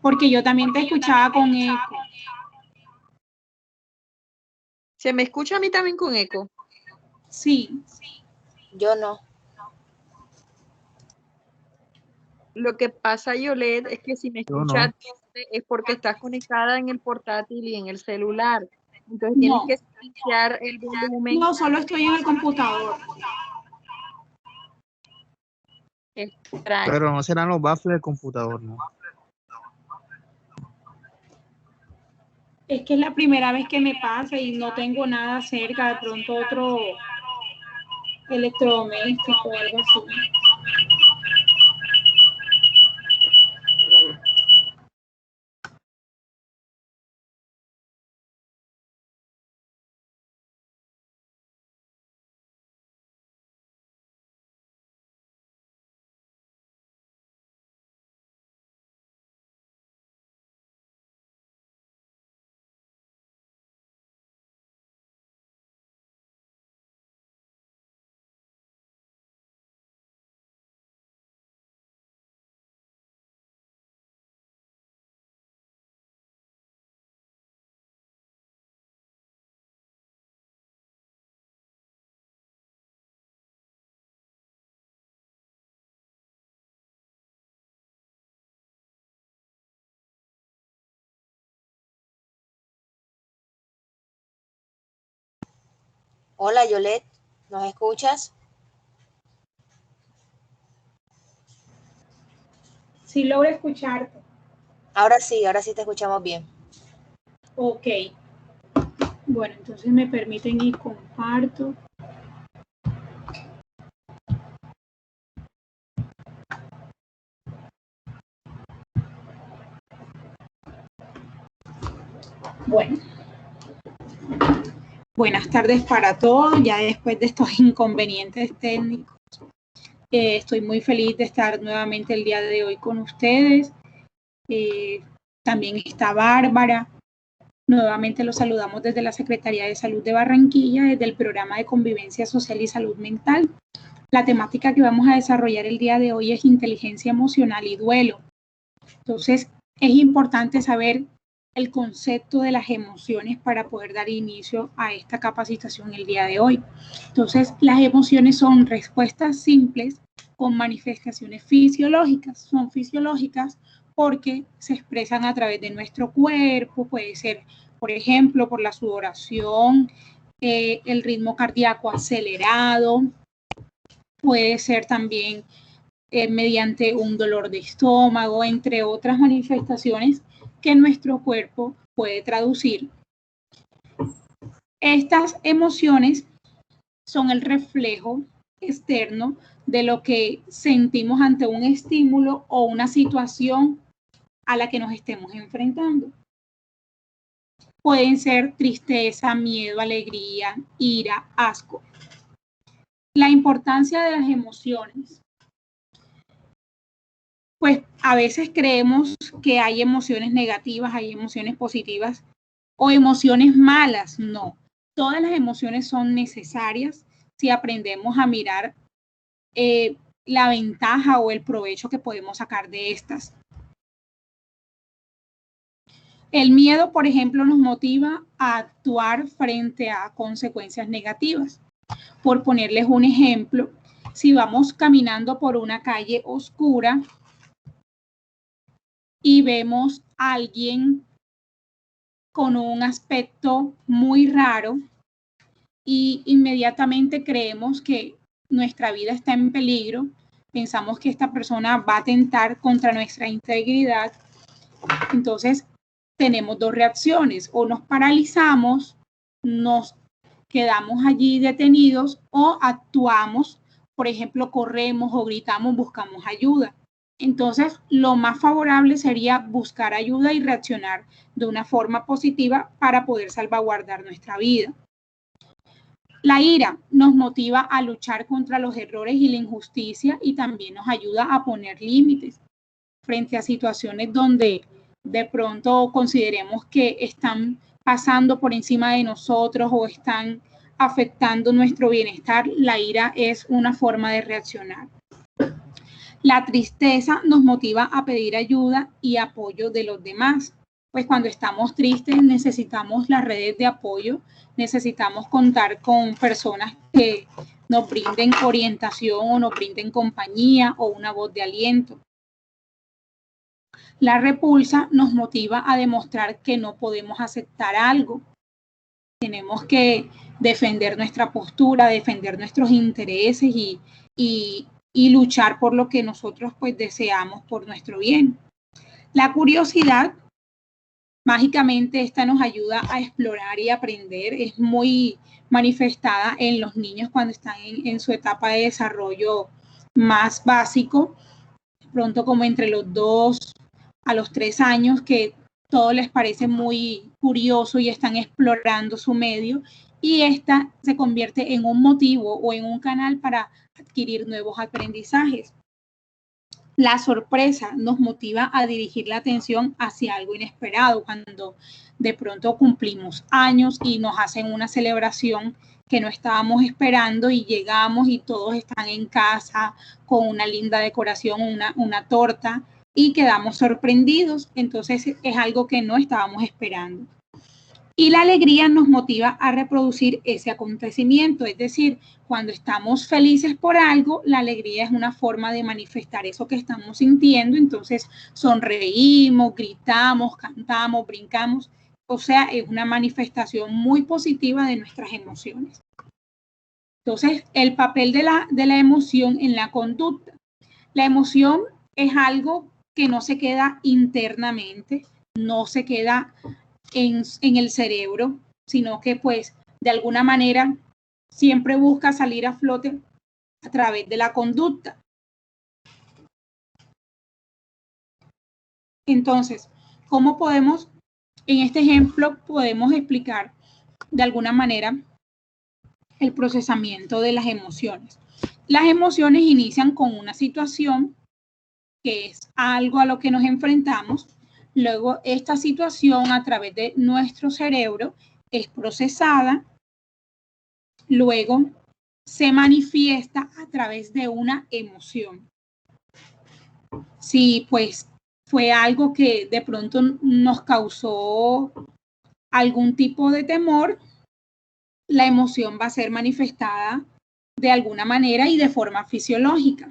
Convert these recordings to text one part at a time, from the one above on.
Porque yo también te escuchaba con eco. ¿Se me escucha a mí también con eco? Sí. Yo no. Lo que pasa, Yolet, es que si me escuchas es porque estás conectada en el portátil y en el celular. Entonces tienes que silenciar el volumen. No, solo estoy en el computador. Extraño. Pero no serán los baffles del computador, ¿no? Es que es la primera vez que me pasa y no tengo nada cerca, de pronto otro electrodoméstico o algo así. Hola, Yolet, ¿nos escuchas? Sí logro escucharte. Ahora sí te escuchamos bien. Ok. Bueno, entonces me permiten y comparto. Bueno. Buenas tardes para todos, ya después de estos inconvenientes técnicos. Estoy muy feliz de estar nuevamente el día de hoy con ustedes. También está Bárbara. Nuevamente los saludamos desde la Secretaría de Salud de Barranquilla, desde el programa de Convivencia Social y Salud Mental. La temática que vamos a desarrollar el día de hoy es inteligencia emocional y duelo. Entonces, es importante saber el concepto de las emociones para poder dar inicio a esta capacitación el día de hoy. Entonces, las emociones son respuestas simples con manifestaciones fisiológicas. Son fisiológicas porque se expresan a través de nuestro cuerpo, puede ser, por ejemplo, por la sudoración, el ritmo cardíaco acelerado, puede ser también mediante un dolor de estómago, entre otras manifestaciones que nuestro cuerpo puede traducir. Estas emociones son el reflejo externo de lo que sentimos ante un estímulo o una situación a la que nos estemos enfrentando. Pueden ser tristeza, miedo, alegría, ira, asco. La importancia de las emociones. Pues a veces creemos que hay emociones negativas, hay emociones positivas o emociones malas. No, todas las emociones son necesarias si aprendemos a mirar la ventaja o el provecho que podemos sacar de estas. El miedo, por ejemplo, nos motiva a actuar frente a consecuencias negativas. Por ponerles un ejemplo, si vamos caminando por una calle oscura y vemos a alguien con un aspecto muy raro y inmediatamente creemos que nuestra vida está en peligro, pensamos que esta persona va a atentar contra nuestra integridad, entonces tenemos dos reacciones: o nos paralizamos, nos quedamos allí detenidos, o actuamos, por ejemplo, corremos o gritamos, buscamos ayuda. Entonces, lo más favorable sería buscar ayuda y reaccionar de una forma positiva para poder salvaguardar nuestra vida. La ira nos motiva a luchar contra los errores y la injusticia y también nos ayuda a poner límites frente a situaciones donde de pronto consideremos que están pasando por encima de nosotros o están afectando nuestro bienestar. La ira es una forma de reaccionar. La tristeza nos motiva a pedir ayuda y apoyo de los demás. Pues cuando estamos tristes necesitamos las redes de apoyo, necesitamos contar con personas que nos brinden orientación o nos brinden compañía o una voz de aliento. La repulsa nos motiva a demostrar que no podemos aceptar algo. Tenemos que defender nuestra postura, defender nuestros intereses y luchar por lo que nosotros pues deseamos por nuestro bien. La curiosidad, mágicamente esta nos ayuda a explorar y aprender, es muy manifestada en los niños cuando están en su etapa de desarrollo más básico, pronto como entre los 2 a los 3 años, que todo les parece muy curioso y están explorando su medio, y esta se convierte en un motivo o en un canal para adquirir nuevos aprendizajes. La sorpresa nos motiva a dirigir la atención hacia algo inesperado, cuando de pronto cumplimos años y nos hacen una celebración que no estábamos esperando y llegamos y todos están en casa con una linda decoración, una torta, y quedamos sorprendidos. Entonces es algo que no estábamos esperando. Y la alegría nos motiva a reproducir ese acontecimiento, es decir, cuando estamos felices por algo, la alegría es una forma de manifestar eso que estamos sintiendo, entonces sonreímos, gritamos, cantamos, brincamos, o sea, es una manifestación muy positiva de nuestras emociones. Entonces, el papel de la emoción en la conducta. La emoción es algo que no se queda internamente, no se queda en el cerebro, sino que pues de alguna manera siempre busca salir a flote a través de la conducta. Entonces, ¿cómo podemos, en este ejemplo, podemos explicar de alguna manera el procesamiento de las emociones? Las emociones inician con una situación que es algo a lo que nos enfrentamos. Luego, esta situación a través de nuestro cerebro es procesada, luego se manifiesta a través de una emoción. Si pues fue algo que de pronto nos causó algún tipo de temor, la emoción va a ser manifestada de alguna manera y de forma fisiológica.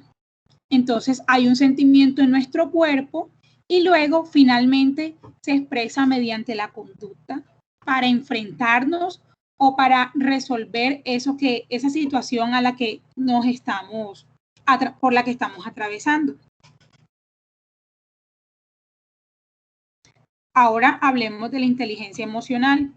Entonces hay un sentimiento en nuestro cuerpo y luego finalmente se expresa mediante la conducta para enfrentarnos o para resolver esa situación a la que por la que estamos atravesando. Ahora hablemos de la inteligencia emocional.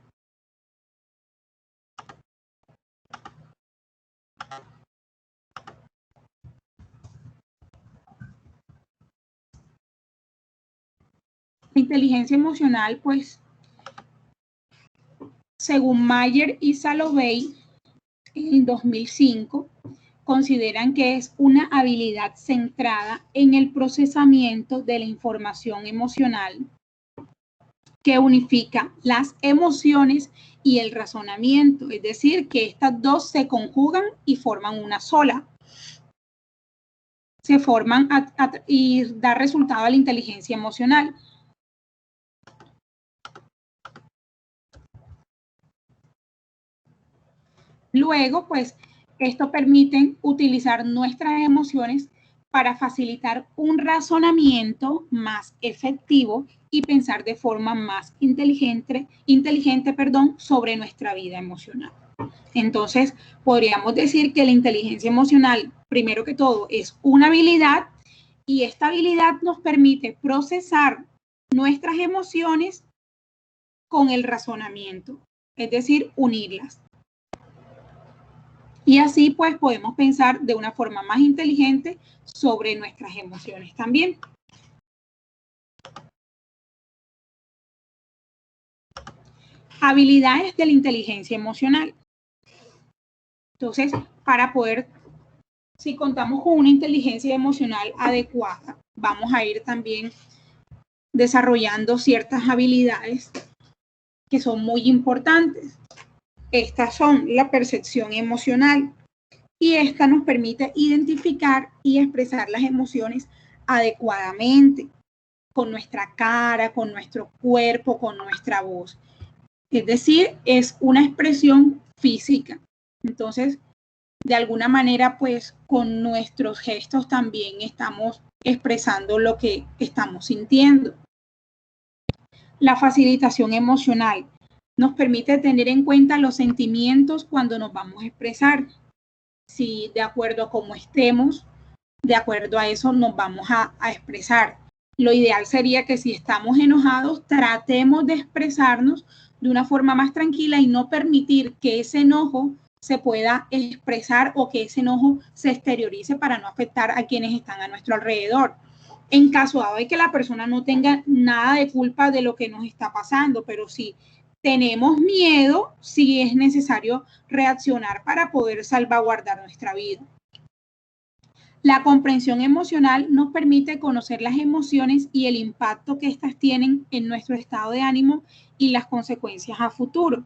La inteligencia emocional, pues, según Mayer y Salovey, en 2005, consideran que es una habilidad centrada en el procesamiento de la información emocional que unifica las emociones y el razonamiento, es decir, que estas dos se conjugan y forman una sola. Se forman y da resultado a la inteligencia emocional. Luego, pues, esto permite utilizar nuestras emociones para facilitar un razonamiento más efectivo y pensar de forma más inteligente, sobre nuestra vida emocional. Entonces, podríamos decir que la inteligencia emocional, primero que todo, es una habilidad, y esta habilidad nos permite procesar nuestras emociones con el razonamiento, es decir, unirlas. Y así pues podemos pensar de una forma más inteligente sobre nuestras emociones también. Habilidades de la inteligencia emocional. Entonces, para poder, si contamos con una inteligencia emocional adecuada, vamos a ir también desarrollando ciertas habilidades que son muy importantes. Estas son la percepción emocional, y esta nos permite identificar y expresar las emociones adecuadamente, con nuestra cara, con nuestro cuerpo, con nuestra voz. Es decir, es una expresión física. Entonces, de alguna manera, pues con nuestros gestos también estamos expresando lo que estamos sintiendo. La facilitación emocional nos permite tener en cuenta los sentimientos cuando nos vamos a expresar. Si de acuerdo a cómo estemos, de acuerdo a eso nos vamos a expresar. Lo ideal sería que si estamos enojados, tratemos de expresarnos de una forma más tranquila y no permitir que ese enojo se pueda expresar o que ese enojo se exteriorice para no afectar a quienes están a nuestro alrededor. En caso de que la persona no tenga nada de culpa de lo que nos está pasando, pero si tenemos miedo, sí es necesario reaccionar para poder salvaguardar nuestra vida. La comprensión emocional nos permite conocer las emociones y el impacto que éstas tienen en nuestro estado de ánimo y las consecuencias a futuro.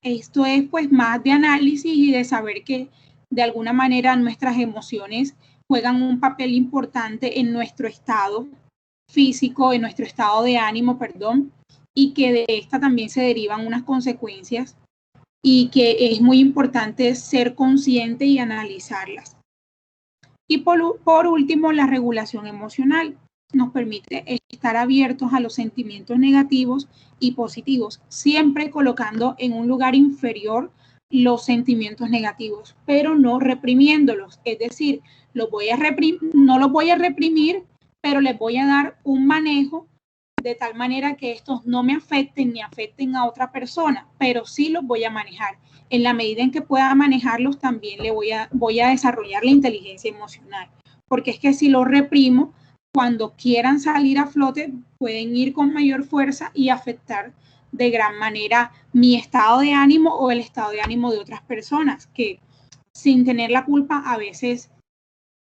Esto es pues más de análisis y de saber que de alguna manera nuestras emociones juegan un papel importante en nuestro estado físico, en nuestro estado de ánimo, perdón, y que de esta también se derivan unas consecuencias y que es muy importante ser consciente y analizarlas. Y por último, la regulación emocional nos permite estar abiertos a los sentimientos negativos y positivos, siempre colocando en un lugar inferior los sentimientos negativos, pero no reprimiéndolos. Es decir, no los voy a reprimir, pero les voy a dar un manejo de tal manera que estos no me afecten ni afecten a otra persona, pero sí los voy a manejar. En la medida en que pueda manejarlos, también voy a desarrollar la inteligencia emocional, porque es que si los reprimo, cuando quieran salir a flote, pueden ir con mayor fuerza y afectar de gran manera mi estado de ánimo o el estado de ánimo de otras personas, que sin tener la culpa a veces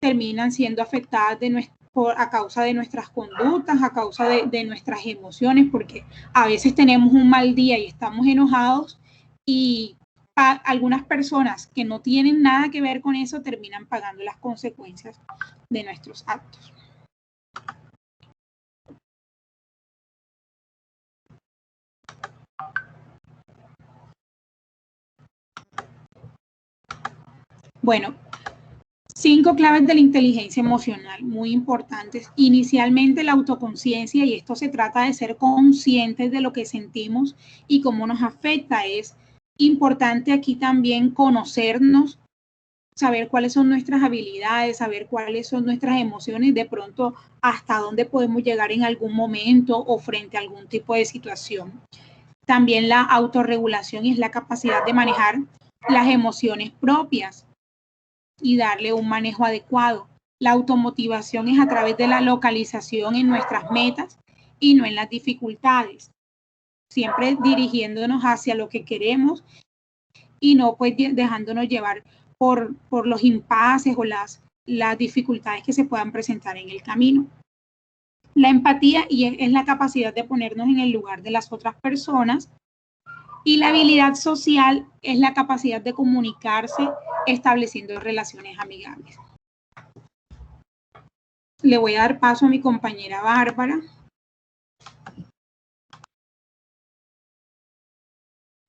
terminan siendo afectadas a causa de nuestras conductas, a causa de nuestras emociones, porque a veces tenemos un mal día y estamos enojados y algunas personas que no tienen nada que ver con eso terminan pagando las consecuencias de nuestros actos. Bueno, 5 claves de la inteligencia emocional, muy importantes. Inicialmente la autoconciencia, y esto se trata de ser conscientes de lo que sentimos y cómo nos afecta. Es importante aquí también conocernos, saber cuáles son nuestras habilidades, saber cuáles son nuestras emociones, de pronto hasta dónde podemos llegar en algún momento o frente a algún tipo de situación. También la autorregulación es la capacidad de manejar las emociones propias y darle un manejo adecuado. La automotivación es a través de la localización en nuestras metas y no en las dificultades, siempre dirigiéndonos hacia lo que queremos y no pues dejándonos llevar por los impases o las dificultades que se puedan presentar en el camino. La empatía es la capacidad de ponernos en el lugar de las otras personas, y la habilidad social es la capacidad de comunicarse estableciendo relaciones amigables. Le voy a dar paso a mi compañera Bárbara.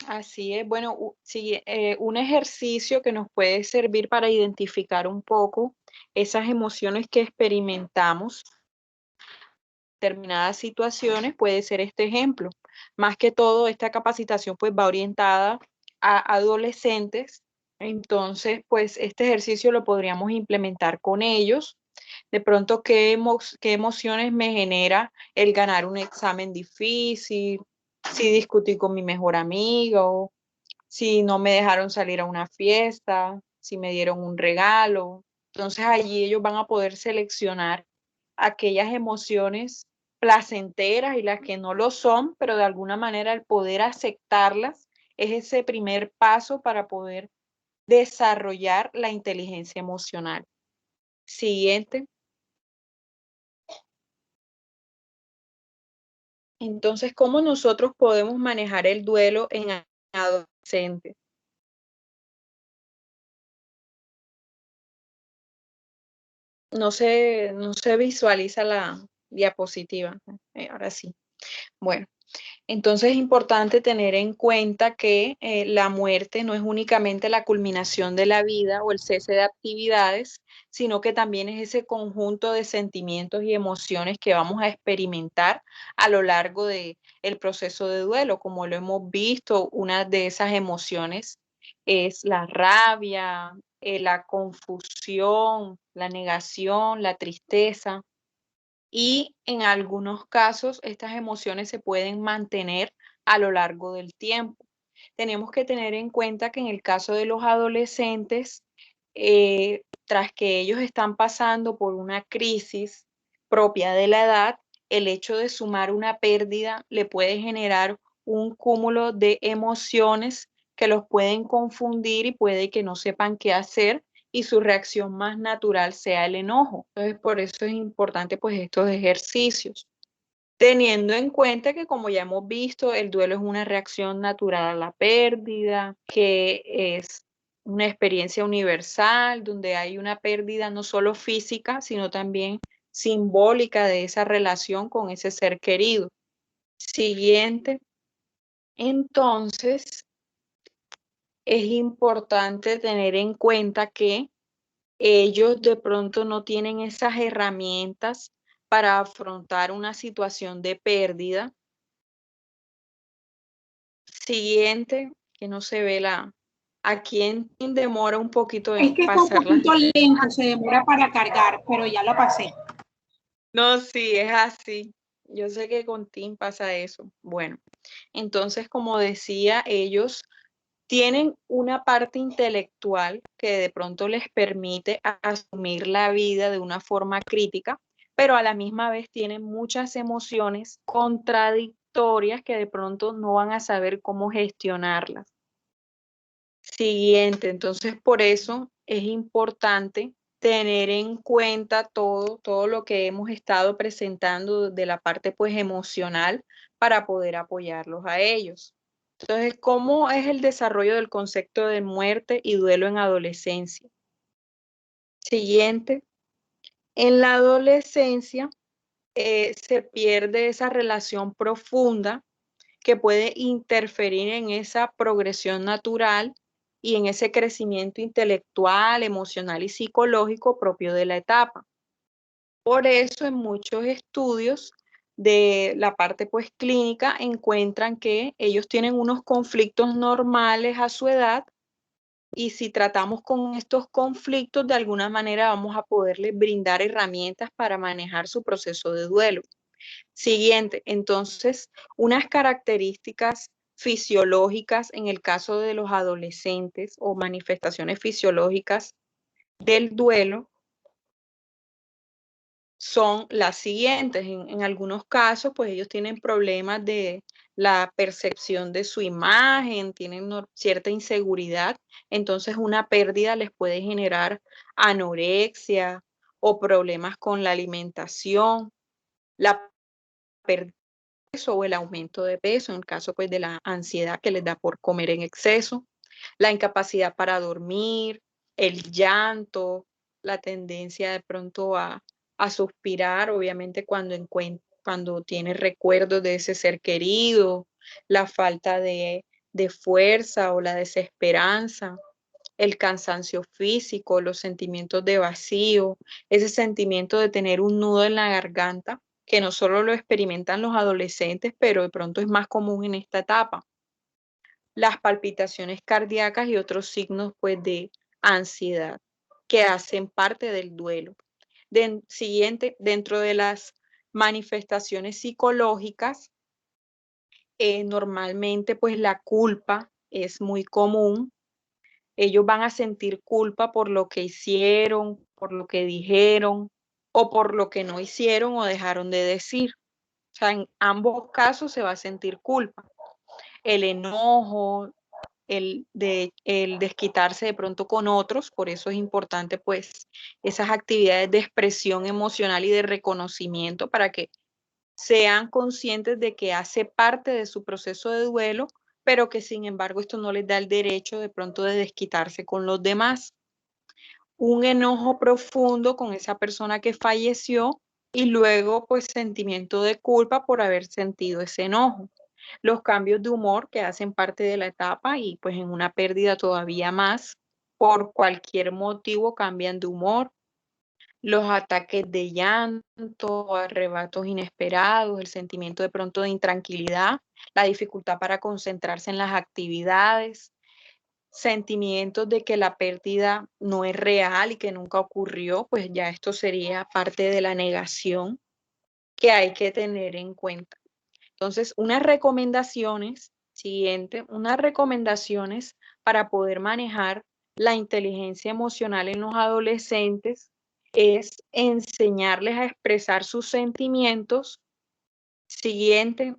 Así es, bueno, sí, un ejercicio que nos puede servir para identificar un poco esas emociones que experimentamos en determinadas situaciones puede ser este ejemplo. Más que todo, esta capacitación pues va orientada a adolescentes, entonces pues este ejercicio lo podríamos implementar con ellos. De pronto, qué emociones me genera el ganar un examen difícil, si discutí con mi mejor amigo, si no me dejaron salir a una fiesta, si me dieron un regalo. Entonces allí ellos van a poder seleccionar aquellas emociones placenteras y las que no lo son, pero de alguna manera el poder aceptarlas es ese primer paso para poder desarrollar la inteligencia emocional. Siguiente. Entonces, ¿cómo nosotros podemos manejar el duelo en adolescentes? no se visualiza la diapositiva. Ahora sí. Bueno. Entonces es importante tener en cuenta que la muerte no es únicamente la culminación de la vida o el cese de actividades, sino que también es ese conjunto de sentimientos y emociones que vamos a experimentar a lo largo del proceso de duelo. Como lo hemos visto, una de esas emociones es la rabia, la confusión, la negación, la tristeza. Y en algunos casos estas emociones se pueden mantener a lo largo del tiempo. Tenemos que tener en cuenta que en el caso de los adolescentes, tras que ellos están pasando por una crisis propia de la edad, el hecho de sumar una pérdida le puede generar un cúmulo de emociones que los pueden confundir y puede que no sepan qué hacer y su reacción más natural sea el enojo. Entonces, por eso es importante pues estos ejercicios. Teniendo en cuenta que, como ya hemos visto, el duelo es una reacción natural a la pérdida, que es una experiencia universal, donde hay una pérdida no solo física, sino también simbólica de esa relación con ese ser querido. Siguiente. Entonces, es importante tener en cuenta que ellos de pronto no tienen esas herramientas para afrontar una situación de pérdida. Siguiente, que no se ve aquí demora un poquito Es en que está un pasar poquito lento, se demora para cargar, pero ya lo pasé. No, sí, es así. Yo sé que con Tim pasa eso. Bueno, entonces, como decía, ellos tienen una parte intelectual que de pronto les permite asumir la vida de una forma crítica, pero a la misma vez tienen muchas emociones contradictorias que de pronto no van a saber cómo gestionarlas. Siguiente, entonces por eso es importante tener en cuenta todo lo que hemos estado presentando de la parte pues emocional para poder apoyarlos a ellos. Entonces, ¿cómo es el desarrollo del concepto de muerte y duelo en adolescencia? Siguiente. En la adolescencia se pierde esa relación profunda que puede interferir en esa progresión natural y en ese crecimiento intelectual, emocional y psicológico propio de la etapa. Por eso en muchos estudios de la parte pues clínica encuentran que ellos tienen unos conflictos normales a su edad y si tratamos con estos conflictos de alguna manera vamos a poderles brindar herramientas para manejar su proceso de duelo. Siguiente, entonces, unas características fisiológicas en el caso de los adolescentes o manifestaciones fisiológicas del duelo son las siguientes. En algunos casos, pues ellos tienen problemas de la percepción de su imagen, tienen cierta inseguridad, entonces una pérdida les puede generar anorexia o problemas con la alimentación, la pérdida de peso o el aumento de peso, en el caso pues de la ansiedad que les da por comer en exceso, la incapacidad para dormir, el llanto, la tendencia de pronto a suspirar, obviamente cuando tiene recuerdos de ese ser querido, la falta de fuerza o la desesperanza, el cansancio físico, los sentimientos de vacío, ese sentimiento de tener un nudo en la garganta, que no solo lo experimentan los adolescentes, pero de pronto es más común en esta etapa. Las palpitaciones cardíacas y otros signos pues de ansiedad que hacen parte del duelo. Siguiente, dentro de las manifestaciones psicológicas, normalmente pues la culpa es muy común. Ellos van a sentir culpa por lo que hicieron, por lo que dijeron o por lo que no hicieron o dejaron de decir. O sea, en ambos casos se va a sentir culpa. El enojo, el desquitarse de pronto con otros, por eso es importante pues esas actividades de expresión emocional y de reconocimiento para que sean conscientes de que hace parte de su proceso de duelo, pero que sin embargo esto no les da el derecho de pronto de desquitarse con los demás. un enojo profundo con esa persona que falleció y luego pues sentimiento de culpa por haber sentido ese enojo. Los cambios de humor que hacen parte de la etapa y pues en una pérdida todavía más, por cualquier motivo cambian de humor, los ataques de llanto, arrebatos inesperados, el sentimiento de pronto de intranquilidad, la dificultad para concentrarse en las actividades, sentimientos de que la pérdida no es real y que nunca ocurrió, pues ya esto sería parte de la negación que hay que tener en cuenta. Entonces, unas recomendaciones para poder manejar la inteligencia emocional en los adolescentes es enseñarles a expresar sus sentimientos. Siguiente,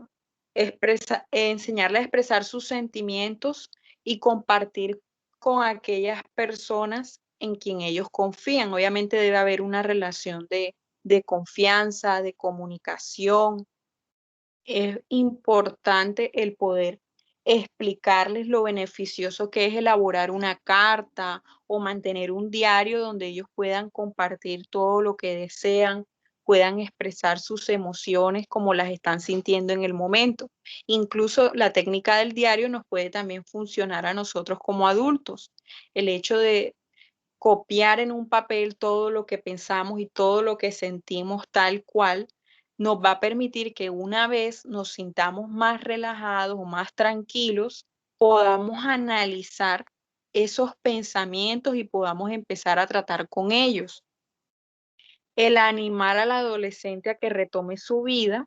enseñarles a expresar sus sentimientos y compartir con aquellas personas en quien ellos confían. Obviamente debe haber una relación de confianza, de comunicación. Es importante el poder explicarles lo beneficioso que es elaborar una carta o mantener un diario donde ellos puedan compartir todo lo que desean, puedan expresar sus emociones como las están sintiendo en el momento. Incluso la técnica del diario nos puede también funcionar a nosotros como adultos. El hecho de copiar en un papel todo lo que pensamos y todo lo que sentimos tal cual, nos va a permitir que una vez nos sintamos más relajados o más tranquilos, podamos analizar esos pensamientos y podamos empezar a tratar con ellos. El animar al adolescente a que retome su vida,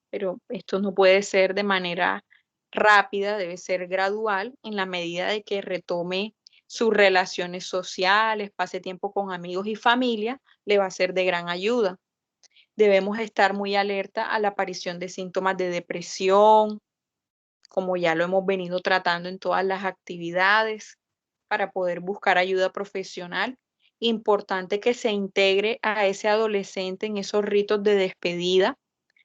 pero esto no puede ser de manera rápida, debe ser gradual en la medida de que retome sus relaciones sociales, pase tiempo con amigos y familia, le va a ser de gran ayuda. Debemos estar muy alerta a la aparición de síntomas de depresión, como ya lo hemos venido tratando en todas las actividades, para poder buscar ayuda profesional. Importante que se integre a ese adolescente en esos ritos de despedida,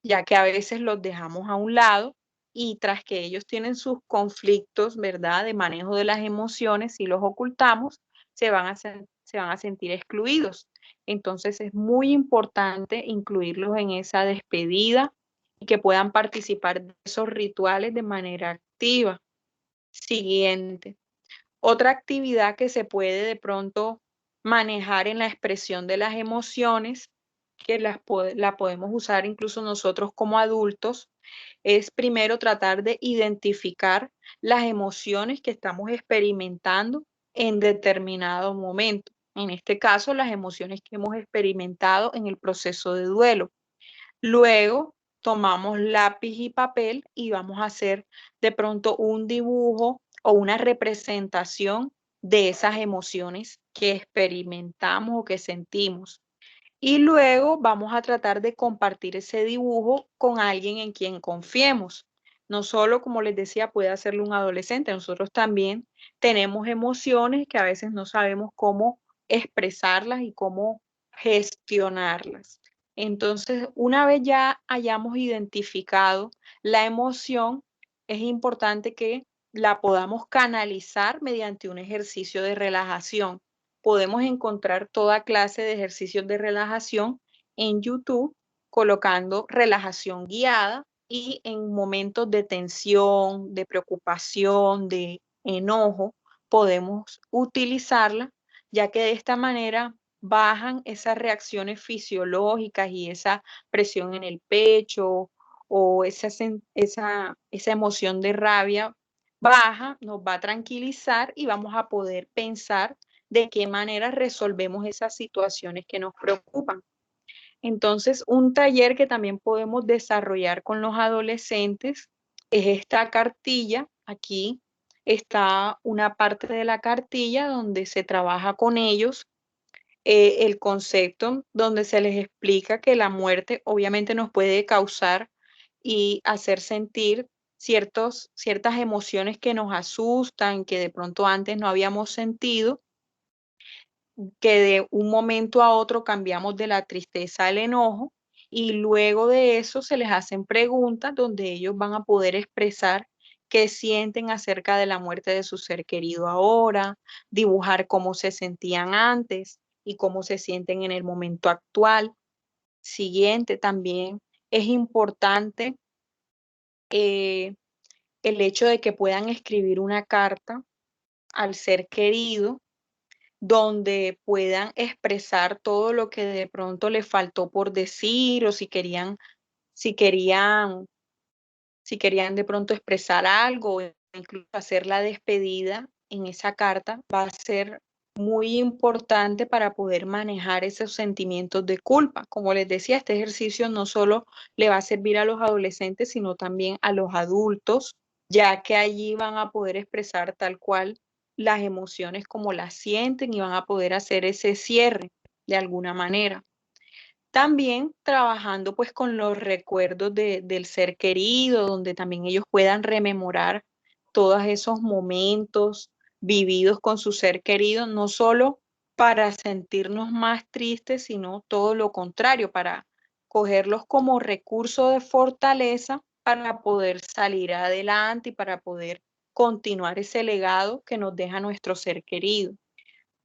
ya que a veces los dejamos a un lado y tras que ellos tienen sus conflictos, ¿verdad?, de manejo de las emociones, si los ocultamos, se van a sentir excluidos. Entonces es muy importante incluirlos en esa despedida y que puedan participar de esos rituales de manera activa. Siguiente. Otra actividad que se puede de pronto manejar en la expresión de las emociones, que la podemos usar incluso nosotros como adultos, es primero tratar de identificar las emociones que estamos experimentando en determinado momento. En este caso, las emociones que hemos experimentado en el proceso de duelo. Luego tomamos lápiz y papel y vamos a hacer de pronto un dibujo o una representación de esas emociones que experimentamos o que sentimos. Y luego vamos a tratar de compartir ese dibujo con alguien en quien confiemos. No solo, como les decía, puede hacerlo un adolescente, nosotros también tenemos emociones que a veces no sabemos cómo expresarlas y cómo gestionarlas. Entonces, una vez ya hayamos identificado la emoción, es importante que la podamos canalizar mediante un ejercicio de relajación. Podemos encontrar toda clase de ejercicios de relajación en YouTube colocando relajación guiada y en momentos de tensión, de preocupación, de enojo, podemos utilizarla, ya que de esta manera bajan esas reacciones fisiológicas y esa presión en el pecho o esa emoción de rabia baja, nos va a tranquilizar y vamos a poder pensar de qué manera resolvemos esas situaciones que nos preocupan. Entonces, un taller que también podemos desarrollar con los adolescentes es esta cartilla. Aquí está una parte de la cartilla donde se trabaja con ellos el concepto, donde se les explica que la muerte obviamente nos puede causar y hacer sentir ciertas emociones que nos asustan, que de pronto antes no habíamos sentido, que de un momento a otro cambiamos de la tristeza al enojo y luego de eso se les hacen preguntas donde ellos van a poder expresar qué sienten acerca de la muerte de su ser querido ahora, dibujar cómo se sentían antes y cómo se sienten en el momento actual. Siguiente, también es importante el hecho de que puedan escribir una carta al ser querido, donde puedan expresar todo lo que de pronto les faltó por decir, o si querían, si querían de pronto expresar algo, o incluso hacer la despedida en esa carta, va a ser muy importante para poder manejar esos sentimientos de culpa. Como les decía, este ejercicio no solo le va a servir a los adolescentes, sino también a los adultos, ya que allí van a poder expresar tal cual las emociones como las sienten y van a poder hacer ese cierre de alguna manera. También trabajando pues con los recuerdos del ser querido, donde también ellos puedan rememorar todos esos momentos vividos con su ser querido, no solo para sentirnos más tristes, sino todo lo contrario, para cogerlos como recurso de fortaleza para poder salir adelante y para poder continuar ese legado que nos deja nuestro ser querido.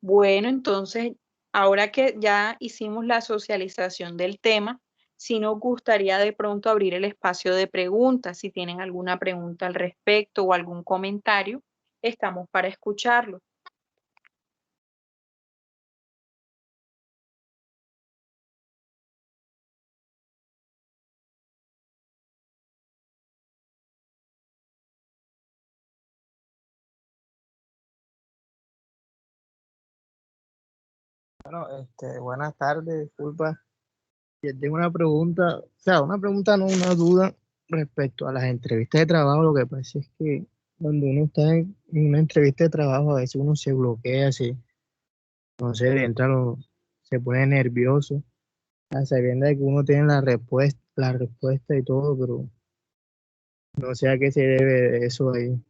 Bueno, entonces, ahora que ya hicimos la socialización del tema, sí nos gustaría de pronto abrir el espacio de preguntas. Si tienen alguna pregunta al respecto o algún comentario, estamos para escucharlo. Bueno, buenas tardes, disculpa. Yo tengo una pregunta, o sea, una pregunta, no una duda respecto a las entrevistas de trabajo. Lo que pasa es que cuando uno está en una entrevista de trabajo, a veces uno se bloquea, así, no sé, se pone nervioso, a sabiendo de que uno tiene la respuesta y todo, pero no sé a qué se debe eso ahí.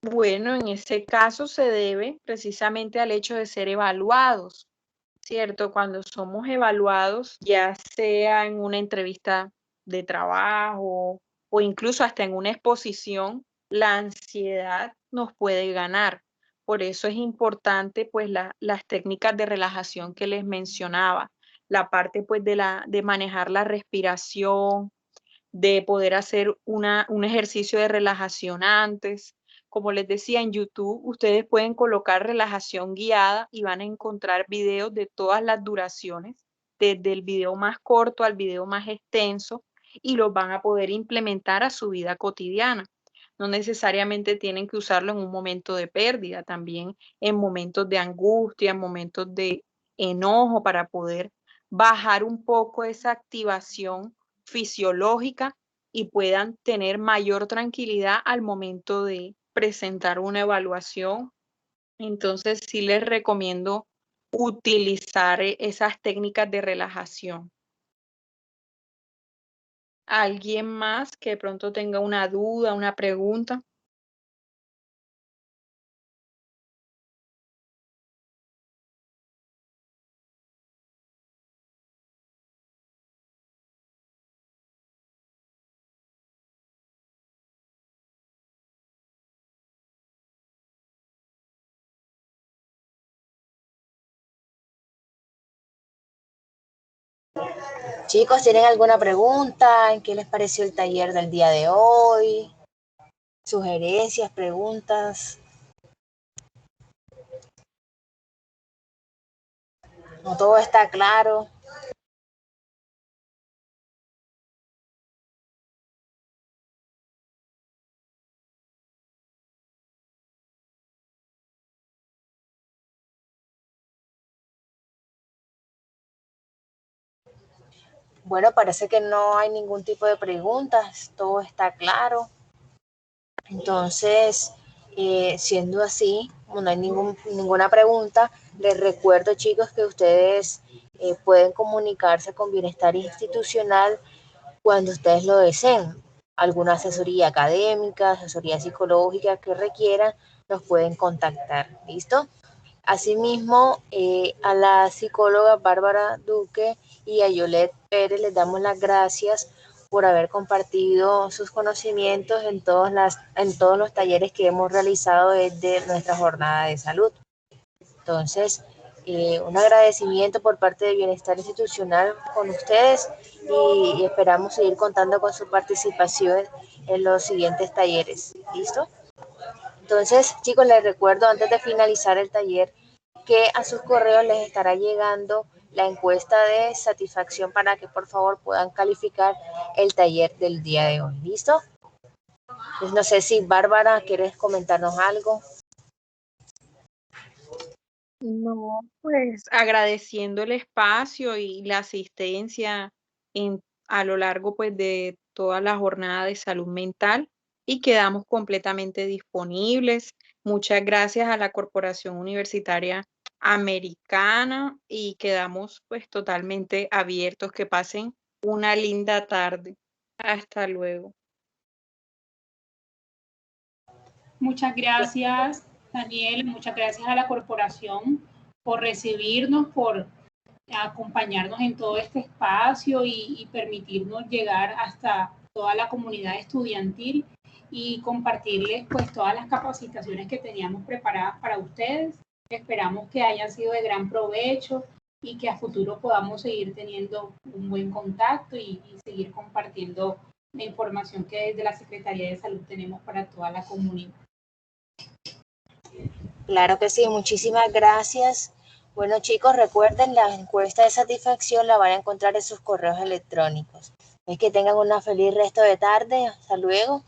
Bueno, en ese caso se debe precisamente al hecho de ser evaluados, ¿cierto? Cuando somos evaluados, ya sea en una entrevista de trabajo o incluso hasta en una exposición, la ansiedad nos puede ganar. Por eso es importante, pues, las técnicas de relajación que les mencionaba, la parte, pues, de manejar la respiración, de poder hacer un ejercicio de relajación antes. Como les decía, en YouTube ustedes pueden colocar relajación guiada y van a encontrar videos de todas las duraciones, desde el video más corto al video más extenso, y los van a poder implementar a su vida cotidiana. No necesariamente tienen que usarlo en un momento de pérdida, también en momentos de angustia, en momentos de enojo, para poder bajar un poco esa activación fisiológica y puedan tener mayor tranquilidad al momento de presentar una evaluación. Entonces, sí les recomiendo utilizar esas técnicas de relajación. ¿Alguien más que de pronto tenga una duda, una pregunta? Chicos, ¿tienen alguna pregunta? ¿En qué les pareció el taller del día de hoy? ¿Sugerencias, preguntas? ¿No todo está claro? Bueno, parece que no hay ningún tipo de preguntas, todo está claro. Entonces, siendo así, como no hay ninguna pregunta, les recuerdo, chicos, que ustedes pueden comunicarse con Bienestar Institucional cuando ustedes lo deseen. Alguna asesoría académica, asesoría psicológica que requieran, nos pueden contactar. ¿Listo? Asimismo, a la psicóloga Bárbara Duque y a Yolet Pérez les damos las gracias por haber compartido sus conocimientos en todos los talleres que hemos realizado desde nuestra jornada de salud. Entonces, un agradecimiento por parte de Bienestar Institucional con ustedes y esperamos seguir contando con su participación en los siguientes talleres. ¿Listo? Entonces, chicos, les recuerdo antes de finalizar el taller que a sus correos les estará llegando la encuesta de satisfacción para que por favor puedan calificar el taller del día de hoy. ¿Listo? Pues no sé si Bárbara, ¿quieres comentarnos algo? No, pues agradeciendo el espacio y la asistencia a lo largo pues de toda la jornada de salud mental y quedamos completamente disponibles. Muchas gracias a la Corporación Universitaria Americana y quedamos pues totalmente abiertos. Que pasen una linda tarde. Hasta luego. Muchas gracias, Daniel. Muchas gracias a la corporación por recibirnos, por acompañarnos en todo este espacio y permitirnos llegar hasta toda la comunidad estudiantil y compartirles pues todas las capacitaciones que teníamos preparadas para ustedes. Esperamos que hayan sido de gran provecho y que a futuro podamos seguir teniendo un buen contacto y seguir compartiendo la información que desde la Secretaría de Salud tenemos para toda la comunidad. Claro que sí, muchísimas gracias. Bueno, chicos, recuerden, la encuesta de satisfacción la van a encontrar en sus correos electrónicos. Es que tengan una feliz resto de tarde. Hasta luego.